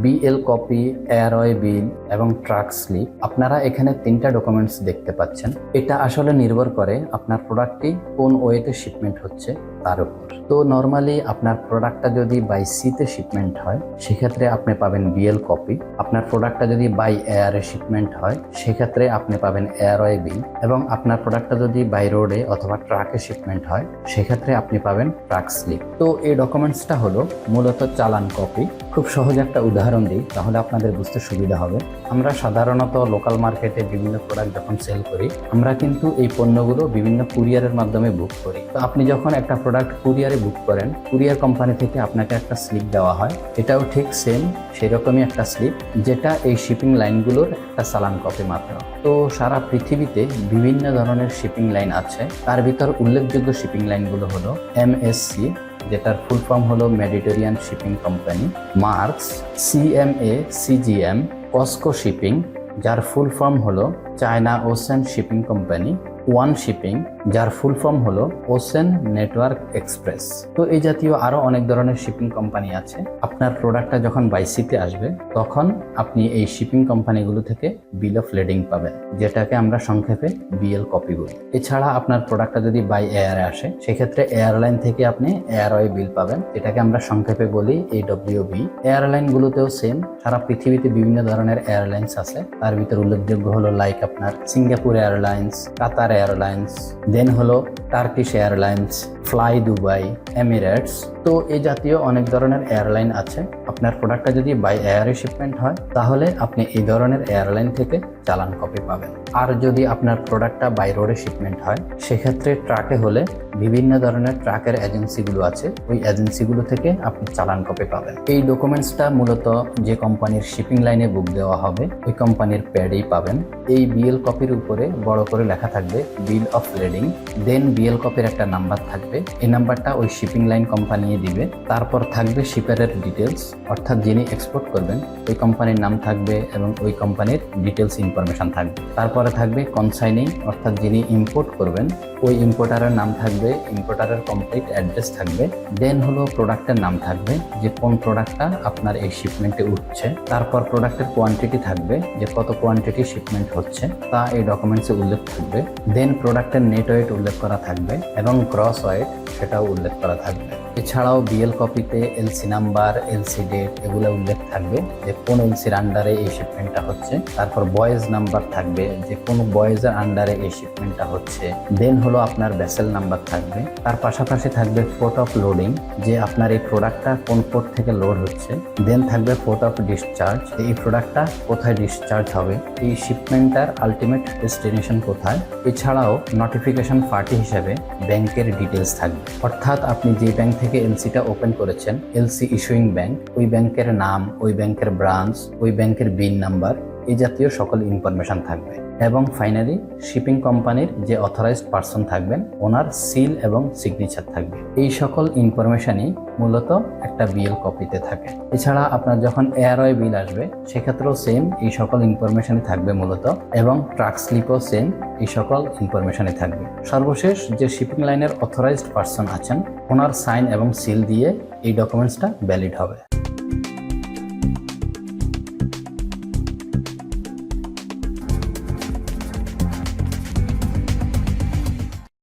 BL copy, airway বিল এবং truck slip. আপনারা এখানে 3টা ডকুমেন্টস দেখতে পাচ্ছেন। এটা আসলে নির্ভর করে আপনার প্রোডাক্টটি কোন ওয়েতে শিপমেন্ট হচ্ছে তার উপর। তো নর্মালি আপনার প্রোডাক্টটা যদি বাই সিতে শিপমেন্ট হয় সেক্ষেত্রে আপনি পাবেন বিএল কপি। আপনার প্রোডাক্টটা যদি বাই এয়ারে শিপমেন্ট হয় সেক্ষেত্রে আপনি পাবেন এয়ারওয়ে বিল, এবং আপনার প্রোডাক্টটা যদি বাই রোডে অথবা ট্রাকে শিপমেন্ট হয় সেক্ষেত্রে আপনি পাবেন ট্রাক স্লিপ। তো এই ডকুমেন্টসটা হলো মূলত চালান কপি। খুব সহজ একটা উদাহরণ দিই তাহলে আপনাদের বুঝতে সুবিধা হবে। আমরা সাধারণত লোকাল মার্কেটে বিভিন্ন প্রোডাক্ট যখন সেল করি আমরা কিন্তু এই পণ্যগুলো বিভিন্ন কুরিয়ারের মাধ্যমে বুক করি। তো আপনি যখন একটা প্রোডাক্ট কুরিয়ারে বুক করেন, কুরিয়ার কোম্পানি থেকে আপনাকে একটা স্লিপ দেওয়া হয়। এটাও ঠিক সেম সেরকমই একটা স্লিপ, যেটা এই শিপিং লাইনগুলোর একটা চালান কপি মাত্র। তো সারা পৃথিবীতে বিভিন্ন ধরনের শিপিং লাইন আছে। তার ভিতর উল্লেখযোগ্য শিপিং লাইনগুলো হলো MSC, যেটার ফুল ফর্ম হলো Mediterranean shipping company, marks, CMA CGM, Cosco shipping, যার ফুল ফর্ম হলো China ocean shipping company, one shipping, যার ফুল ফর্ম হলো ওশেন নেটওয়ার্ক এক্সপ্রেস। তো এই জাতীয় আরো অনেক ধরনের শিপিং কোম্পানি আছে। আপনার প্রোডাক্টটা যখন বাই সিতে আসবে তখন আপনি এই শিপিং কোম্পানিগুলো থেকে বিল অফ লেডিং পাবেন, যেটাকে আমরা সংক্ষেপে বিএল কপি বলি। এছাড়া আপনার প্রোডাক্টটা যদি বাই এয়ারে আসে সেক্ষেত্রে এয়ারলাইন থেকে আপনি এয়ারওয়ে বিল পাবেন, যেটাকে আমরা সংক্ষেপে বলি AWB। এয়ারলাইনগুলোতেও সেম, সারা পৃথিবীতে বিভিন্ন ধরনের এয়ারলাইন্স আছে। তার ভিতর উল্লেখযোগ্য হলো লাইক আপনার সিঙ্গাপুর এয়ারলাইন্স, কাতার এয়ারলাইন্স, দেন হলো Turkish airlines, fly Dubai, Emirates. তো এই জাতীয় অনেক ধরনের এয়ারলাইন আছে। আপনার প্রোডাক্টটা যদি বাই এয়ারে শিপমেন্ট হয় তাহলে আপনি এই ধরনের এয়ারলাইন থেকে চালান কপি পাবেন। আর যদি আপনার প্রোডাক্টটা বাই রোডে শিপমেন্ট হয় সেক্ষেত্রে ট্রাকে হলে বিভিন্ন ধরনের ট্রাকের এজেন্সিগুলো আছে, ওই এজেন্সিগুলো থেকে আপনি চালান কপি পাবেন। এই ডকুমেন্টসটা মূলত যে কোম্পানির শিপিং লাইনে বুক দেওয়া হবে ওই কোম্পানির প্যাডেই পাবেন। এই বিএল কপির উপরে বড় করে লেখা থাকবে বিল অফ লেডিং, দেন বিএল কপির একটা নাম্বার থাকবে। এই নাম্বারটা ওই শিপিং লাইন কোম্পানি দিবে। তারপর থাকবে শিপারের ডিটেলস, অর্থাৎ যিনি এক্সপোর্ট করবেন ওই কোম্পানির নাম থাকবে এবং ওই কোম্পানির ডিটেলস ইনফরমেশন থাকবে। তারপরে থাকবে কনসাইনিং, অর্থাৎ যিনি ইম্পোর্ট করবেন ওই ইম্পোর্টারের নাম থাকবে, ইম্পোর্টারের কমপ্লিট অ্যাড্রেস থাকবে। দেন হলো প্রোডাক্টের নাম থাকবে, যে কোন প্রোডাক্টটা আপনার এই শিপমেন্টে উঠছে। তারপর প্রোডাক্টের কোয়ান্টিটি থাকবে, যে কত কোয়ান্টিটি শিপমেন্ট হচ্ছে তা এই ডকুমেন্টসে উল্লেখ থাকবে। দেন প্রোডাক্টের নেট ওয়েট উল্লেখ করা থাকবে এবং গ্রস ওয়েট সেটাও উল্লেখ করা থাকবে। এছাড়াও বিএল কপিতে এলসি নাম্বার, এলসি ডেট এগুলো উল্লেখ থাকবে, যে কোন এলসির আন্ডারে এই শিপমেন্টটা হচ্ছে। তারপর বয়েজ নাম্বার থাকবে, যে কোন বয়েজের আন্ডারে এই শিপমেন্টটা হচ্ছে। দেন হলো আপনার ভেসেল নাম্বার থাকবে। তার পাশাপাশি থাকবে পোর্ট অফ লোডিং, যে আপনার এই প্রোডাক্টটা কোন পোর্ট থেকে লোড হচ্ছে। দেন থাকবে পোর্ট অফ ডিসচার্জ, এই প্রোডাক্টটা কোথায় ডিসচার্জ হবে, এই শিপমেন্টটার আলটিমেট ডেস্টিনেশন কোথায়। এছাড়াও নোটিফিকেশন পার্টি হিসেবে ব্যাংকের ডিটেলস থাকবে, অর্থাৎ আপনি যে ব্যাংক থেকে এলসিটা ওপেন করেছেন, এলসি ইস্যুইং ব্যাংক, ওই ব্যাংকের নাম, ওই ব্যাংকের ব্রাঞ্চ, ওই ব্যাংকের বিন নাম্বার, এই জাতীয় সকল ইনফরমেশন থাকবে। এবং ফাইনালি শিপিং কোম্পানির যে অথরাইজড পার্সন থাকবেন ওনার সিল এবং সিগনেচার থাকবে। এই সকল ইনফরমেশনই মূলত একটা বিএল কপিতে থাকে। এছাড়া আপনার যখন এয়ারওয়ে বিল আসবে সেক্ষেত্রেও সেম এই সকল ইনফরমেশনই থাকবে মূলত, এবং ট্রাক স্লিপও সেম এই সকল ইনফরমেশনই থাকবে। সর্বশেষ যে শিপিং লাইনের অথরাইজড পার্সন আছেন ওনার সাইন এবং সিল দিয়ে এই ডকুমেন্টসটা ভ্যালিড হবে।